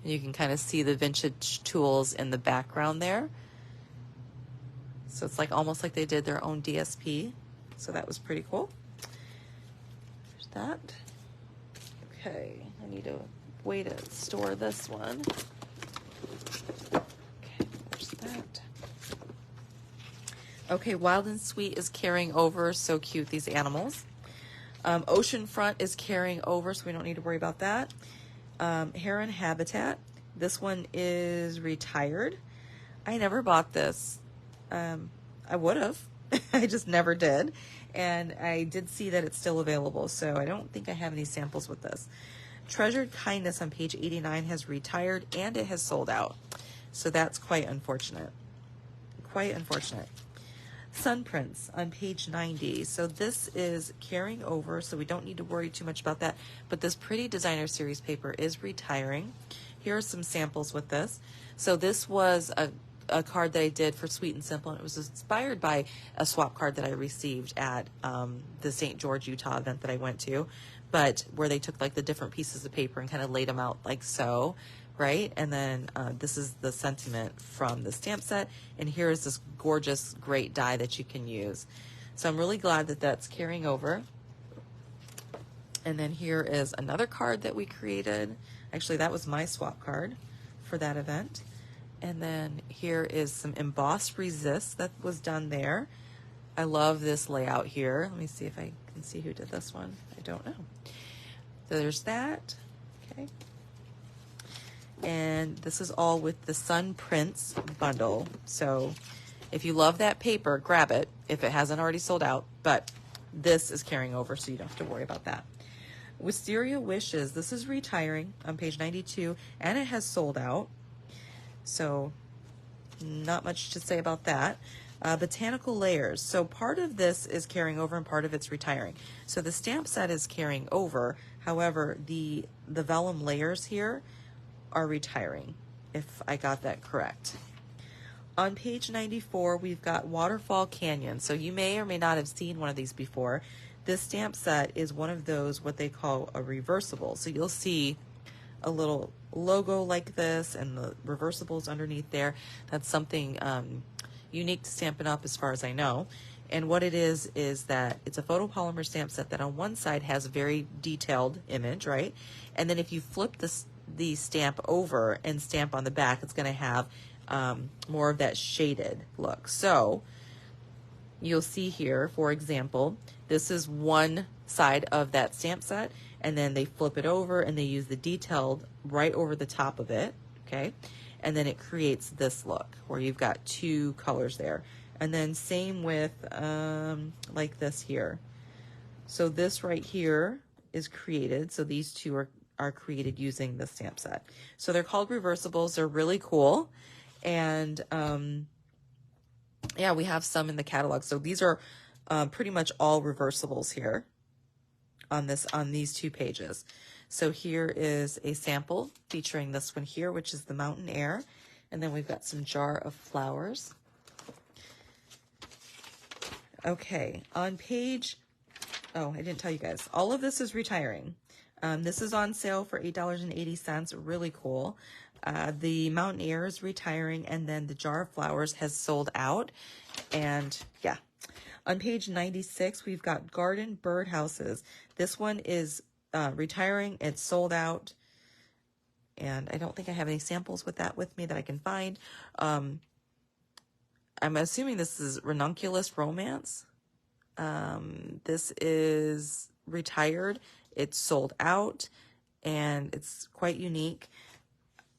And you can kind of see the Vintage Tools in the background there. So it's like almost like they did their own DSP. So that was pretty cool. There's that. Okay, I need a way to store this one. Okay, there's that. Okay, Wild and Sweet is carrying over. So cute, these animals. Oceanfront is carrying over, so we don't need to worry about that. Heron Habitat. This one is retired. I never bought this. I would have. I just never did. And I did see that it's still available, so I don't think I have any samples with this. Treasured Kindness on page 89 has retired, and it has sold out. So that's quite unfortunate. Quite unfortunate. Sun Prince on page 90. So this is carrying over, so we don't need to worry too much about that. But this pretty designer series paper is retiring. Here are some samples with this. So this was a card that I did for Sweet and Simple, and it was inspired by a swap card that I received at the St. George, Utah event that I went to, but where they took like the different pieces of paper and kind of laid them out like so, right? And then this is the sentiment from the stamp set, and here is this gorgeous, great die that you can use. So I'm really glad that that's carrying over. And then here is another card that we created. Actually, that was my swap card for that event. And then here is some embossed resist that was done there. I love this layout here. Let me see if I can see who did this one. I don't know. So there's that. Okay. And this is all with the Sun Prince bundle. So if you love that paper, grab it if it hasn't already sold out. But this is carrying over, so you don't have to worry about that. Wisteria Wishes. This is retiring on page 92, and it has sold out. So not much to say about that. Botanical Layers. So part of this is carrying over and part of it's retiring. So the stamp set is carrying over. However, the vellum layers here are retiring, if I got that correct. On page 94, we've got Waterfall Canyon. So you may or may not have seen one of these before. This stamp set is one of those, what they call a reversible. So you'll see a little logo like this and the reversibles underneath there. That's something unique to Stampin' Up! As far as I know. And what it is that it's a photopolymer stamp set that on one side has a very detailed image, right? And then if you flip the stamp over and stamp on the back, it's going to have more of that shaded look. So you'll see here, for example, this is one side of that stamp set, and then they flip it over and they use the detailed right over the top of it, okay? And then it creates this look where you've got two colors there. And then same with like this here. So this right here is created. So these two are created using the stamp set. So they're called reversibles. They're really cool. And yeah, we have some in the catalog. So these are pretty much all reversibles here on these 2 pages. So here is a sample featuring this one here, which is the Mountain Air. And then we've got some Jar of Flowers. Okay, on page, oh, I didn't tell you guys, all of this is retiring. This is on sale for $8.80, really cool. The Mountain Air is retiring, and then the Jar of Flowers has sold out. And yeah, on page 96, we've got Garden Birdhouses. This one is retiring, it's sold out. And I don't think I have any samples with me that I can find. I'm assuming this is Ranunculus Romance. This is retired. It's sold out, and it's quite unique.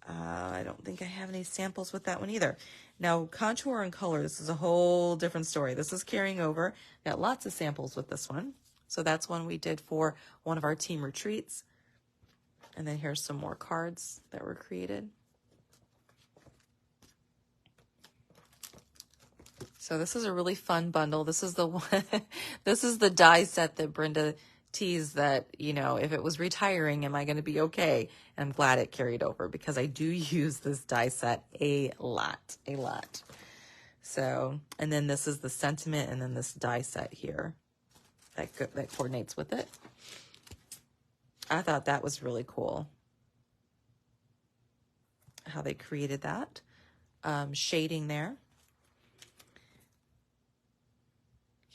I don't think I have any samples with that one either. Now, Contour and Color, this is a whole different story. This is carrying over. Got lots of samples with this one. So that's one we did for one of our team retreats. And then here's some more cards that were created. So this is a really fun bundle. This is the one, this is the die set that Brenda teased that, you know, if it was retiring, am I going to be okay? And I'm glad it carried over because I do use this die set a lot. So, and then this is the Sentiment, and then this die set here that coordinates with it. I thought that was really cool how they created that. Shading there.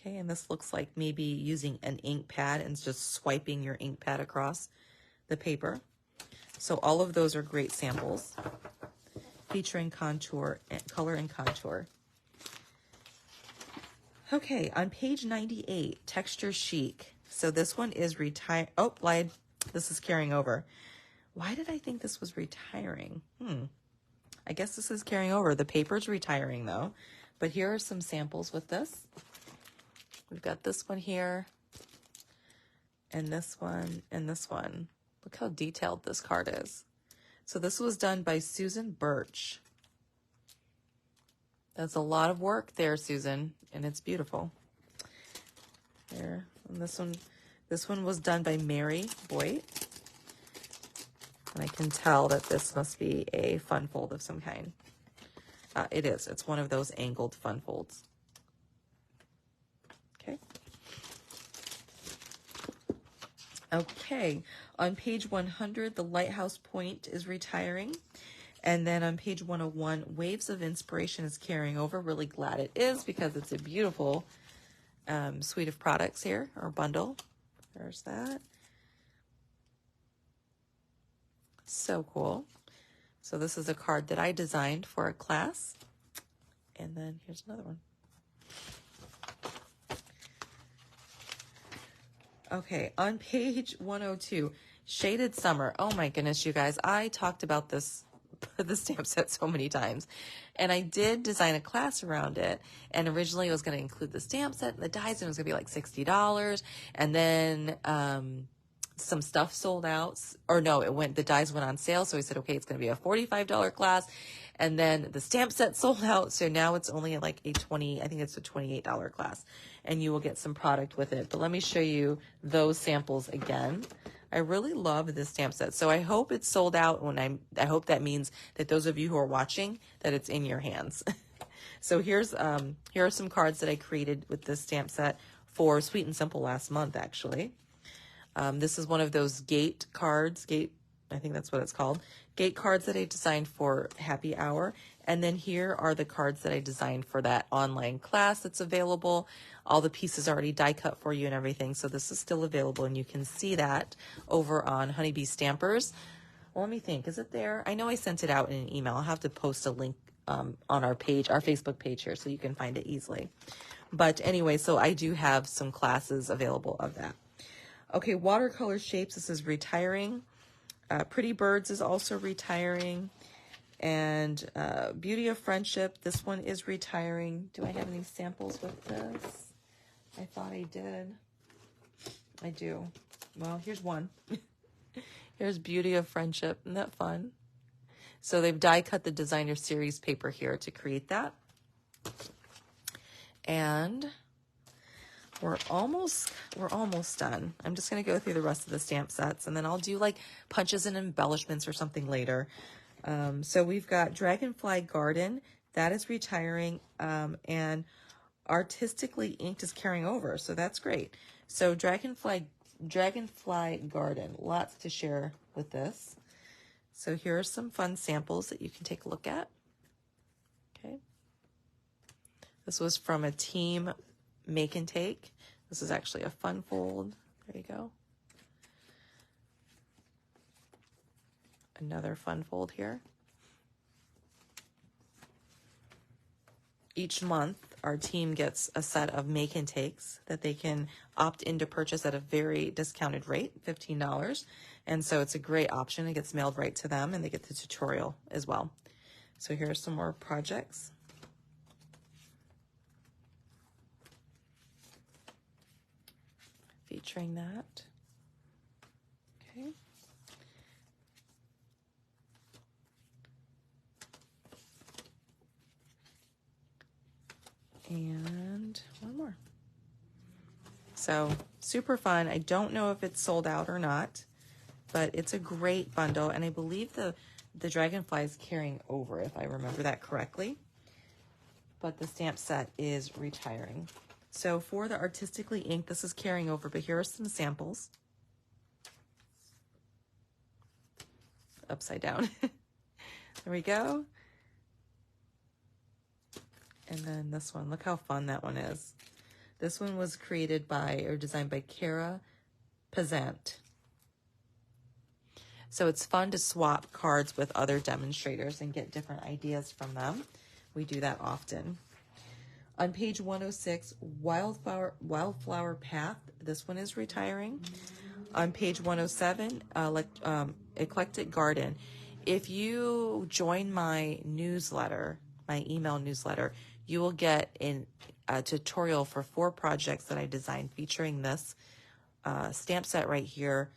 Okay, and this looks like maybe using an ink pad and just swiping your ink pad across the paper. So all of those are great samples featuring contour, color and contour. Okay, on page 98, Texture Chic. So this one is lied. This is carrying over. Why did I think this was retiring? I guess this is carrying over. The paper's retiring though. But here are some samples with this. We've got this one here, and this one, and this one. Look how detailed this card is. So this was done by Susan Birch. That's a lot of work there, Susan, and it's beautiful. There, and this one was done by Mary Boyd. And I can tell that this must be a fun fold of some kind. It is. It's one of those angled fun folds. Okay, on page 100, the Lighthouse Point is retiring. And then on page 101, Waves of Inspiration is carrying over. Really glad it is because it's a beautiful suite of products here, or bundle. There's that. So cool. So this is a card that I designed for a class. And then here's another one. Okay, on page 102, Shaded Summer. Oh my goodness, you guys. I talked about this stamp set so many times. And I did design a class around it. And originally it was going to include the stamp set and the dies, and it was going to be like $60. And then some stuff sold out. Or no, the dies went on sale. So we said, okay, it's going to be a $45 class. And then the stamp set sold out. So now it's only like I think it's a $28 class. And you will get some product with it. But let me show you those samples again. I really love this stamp set. So I hope it's sold out. I hope that means that those of you who are watching, that it's in your hands. So here are some cards that I created with this stamp set for Sweet and Simple last month, actually. This is one of those gate cards. I think that's what it's called. Gate cards that I designed for Happy Hour. And then here are the cards that I designed for that online class that's available. All the pieces already die cut for you and everything. So this is still available, and you can see that over on Honeybee Stampers. Well, let me think. Is it there? I know I sent it out in an email. I'll have to post a link on our page, our Facebook page here, so you can find it easily. But anyway, so I do have some classes available of that. Okay, watercolor shapes. This is retiring. Pretty Birds is also retiring. And Beauty of Friendship, this one is retiring. Do I have any samples with this? I thought I did. I do. Well, here's one. Here's Beauty of Friendship. Isn't that fun? So they've die cut the designer series paper here to create that. And we're almost done. I'm just going to go through the rest of the stamp sets, and then I'll do like punches and embellishments or something later. So we've got Dragonfly Garden. That is retiring. And Artistically Inked is carrying over. So that's great. So Dragonfly Garden. Lots to share with this. So here are some fun samples that you can take a look at. Okay. This was from a team make and take. This is actually a fun fold. There you go. Another fun fold here. Each month, our team gets a set of make and takes that they can opt in to purchase at a very discounted rate, $15. And so it's a great option. It gets mailed right to them, and they get the tutorial as well. So here's some more projects. Featuring that. Okay. And one more. So super fun. I don't know if it's sold out or not, but it's a great bundle. And I believe the Dragonfly is carrying over, if I remember that correctly. But the stamp set is retiring. So for the Artistically Inked, this is carrying over, but here are some samples. Upside down. There we go. And then this one, look how fun that one is. This one was created by, or designed by Kara Pezant. So it's fun to swap cards with other demonstrators and get different ideas from them. We do that often. On page 106, Wildflower Path. This one is retiring. On page 107, Eclectic Garden. If you join my newsletter, my email newsletter, you will get a tutorial for 4 projects that I designed featuring this stamp set right here,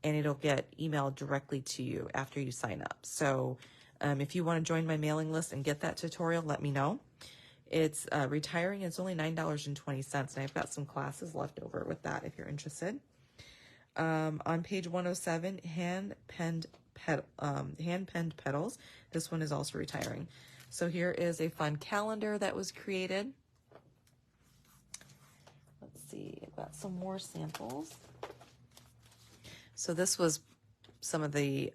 and it'll get emailed directly to you after you sign up. So if you want to join my mailing list and get that tutorial, let me know. It's retiring. It's only $9.20, and I've got some classes left over with that if you're interested. On page 107, hand-penned petals. This one is also retiring. So here is a fun calendar that was created. Let's see, I've got some more samples. So this was some of the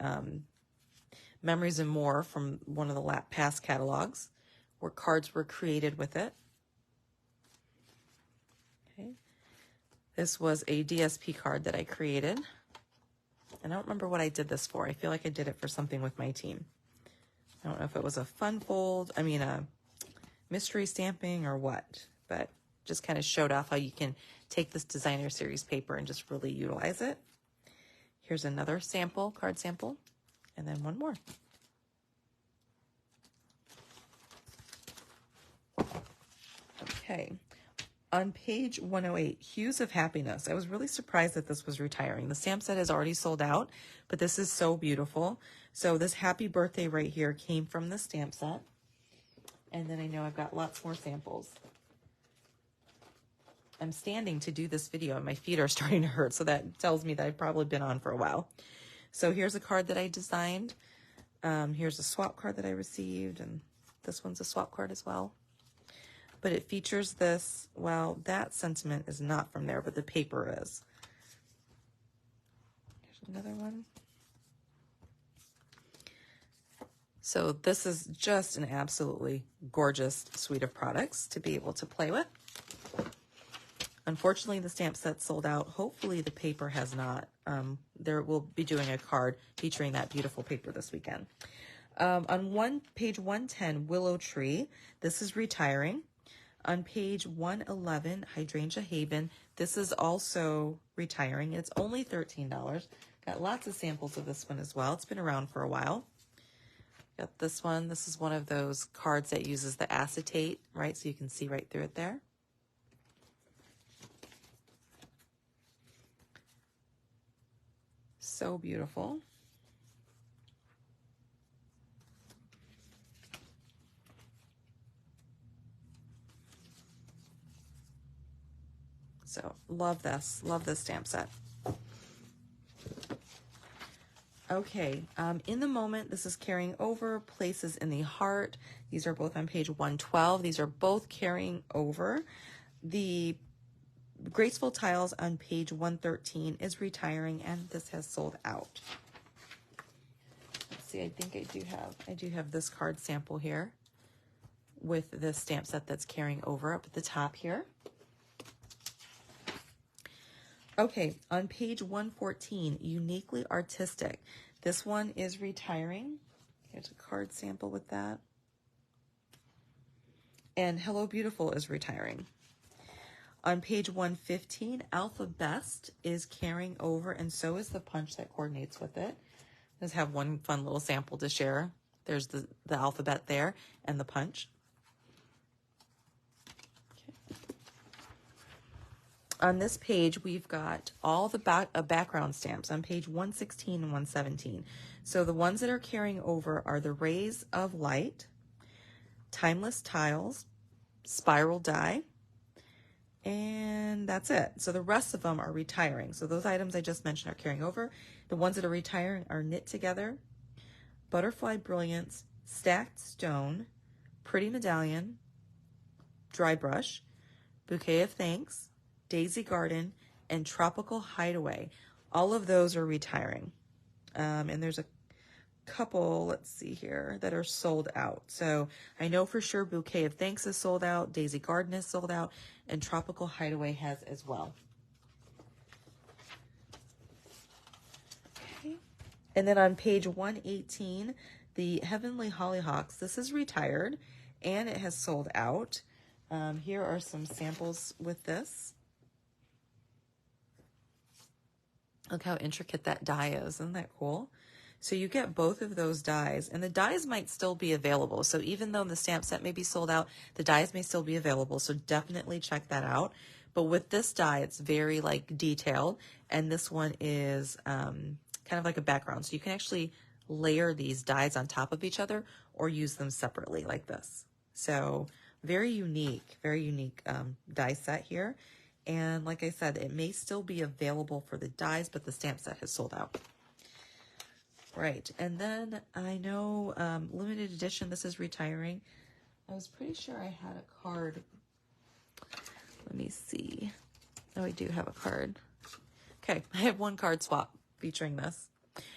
Memories and More from one of the past catalogs where cards were created with it. Okay. This was a DSP card that I created. I don't remember what I did this for. I feel like I did it for something with my team. I don't know if it was a fun fold, a mystery stamping or what, but just kind of showed off how you can take this designer series paper and just really utilize it. Here's another sample, card sample, and then one more. Okay. On page 108, Hues of Happiness. I was really surprised that this was retiring. The stamp set is already sold out, but this is so beautiful. So this happy birthday right here came from the stamp set. And then I know I've got lots more samples. I'm standing to do this video and my feet are starting to hurt, so that tells me that I've probably been on for a while. So here's a card that I designed. Here's a swap card that I received, and this one's a swap card as well. But it features this, well, that sentiment is not from there, but the paper is. Here's another one. So this is just an absolutely gorgeous suite of products to be able to play with. Unfortunately, the stamp set sold out. Hopefully the paper has not. There will be doing a card featuring that beautiful paper this weekend. On page 110, Willow Tree, this is retiring. On page 111, Hydrangea Haven, this is also retiring. It's only $13. Got lots of samples of this one as well. It's been around for a while. Got this one. This is one of those cards that uses the acetate, right? So you can see right through it there. So beautiful. So love this stamp set. Okay, in the moment, this is carrying over. Places in the Heart. These are both on page 112. These are both carrying over. The Graceful Tiles on page 113 is retiring, and this has sold out. Let's see, I think I do have this card sample here with this stamp set that's carrying over up at the top here. Okay, on page 114, Uniquely Artistic. This one is retiring. Here's a card sample with that. And Hello Beautiful is retiring. On page 115, Alpha Best is carrying over, and so is the punch that coordinates with it. Let's have one fun little sample to share. There's the alphabet there and the punch. On this page, we've got all the background stamps on page 116 and 117. So the ones that are carrying over are the Rays of Light, Timeless Tiles, Spiral Die, and that's it. So the rest of them are retiring. So those items I just mentioned are carrying over. The ones that are retiring are Knit Together, Butterfly Brilliance, Stacked Stone, Pretty Medallion, Dry Brush, Bouquet of Thanks, Daisy Garden, and Tropical Hideaway. All of those are retiring. And there's a couple, let's see here, that are sold out. So I know for sure Bouquet of Thanks is sold out, Daisy Garden is sold out, and Tropical Hideaway has as well. Okay. And then on page 118, the Heavenly Hollyhocks, this is retired and it has sold out. Here are some samples with this. Look how intricate that die is. Isn't that cool? So you get both of those dies, and the dies might still be available. So even though the stamp set may be sold out, the dies may still be available. So definitely check that out. But with this die, it's very like detailed, and this one is kind of like a background. So you can actually layer these dies on top of each other or use them separately like this. So very unique die set here. And like I said, it may still be available for the dies, but the stamp set has sold out. Right, and then I know limited edition, this is retiring. I was pretty sure I had a card. Let me see. Oh, I do have a card. Okay, I have one card swap featuring this.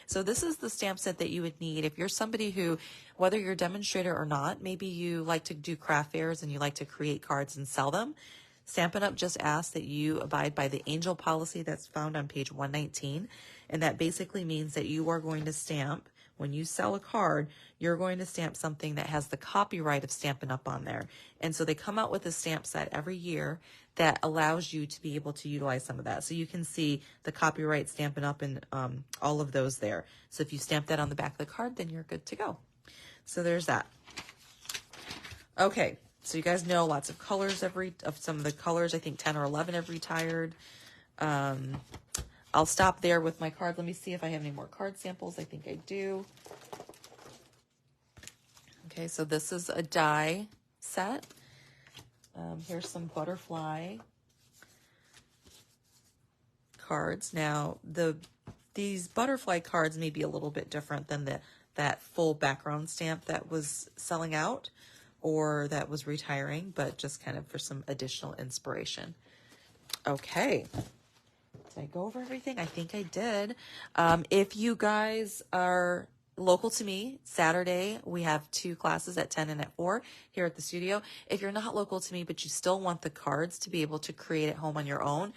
So this is the stamp set that you would need if you're somebody who, whether you're a demonstrator or not, maybe you like to do craft fairs and you like to create cards and sell them. Stampin' Up! Just asks that you abide by the angel policy that's found on page 119. And that basically means that you are going to stamp, when you sell a card, you're going to stamp something that has the copyright of Stampin' Up! On there. And so they come out with a stamp set every year that allows you to be able to utilize some of that. So you can see the copyright Stampin' Up! And all of those there. So if you stamp that on the back of the card, then you're good to go. So there's that. Okay. So you guys know lots of colors of some of the colors. I think 10 or 11 have retired. I'll stop there with my card. Let me see if I have any more card samples. I think I do. Okay, so this is a die set. Here's some butterfly cards. Now, these butterfly cards may be a little bit different than that full background stamp that was selling out, or that was retiring, but just kind of for some additional inspiration. Okay. Did I go over everything? I think I did. If you guys are local to me, Saturday, we have 2 classes at 10 and at 4 here at the studio. If you're not local to me, but you still want the cards to be able to create at home on your own,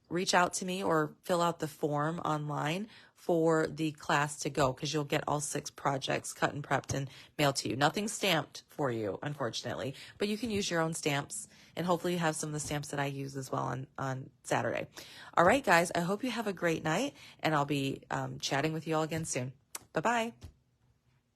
reach out to me or fill out the form online for the class to go, because you'll get all 6 projects cut and prepped and mailed to you. Nothing stamped for you, unfortunately, but you can use your own stamps, and hopefully you have some of the stamps that I use as well on Saturday. All right, guys, I hope you have a great night, and I'll be chatting with you all again soon. Bye-bye.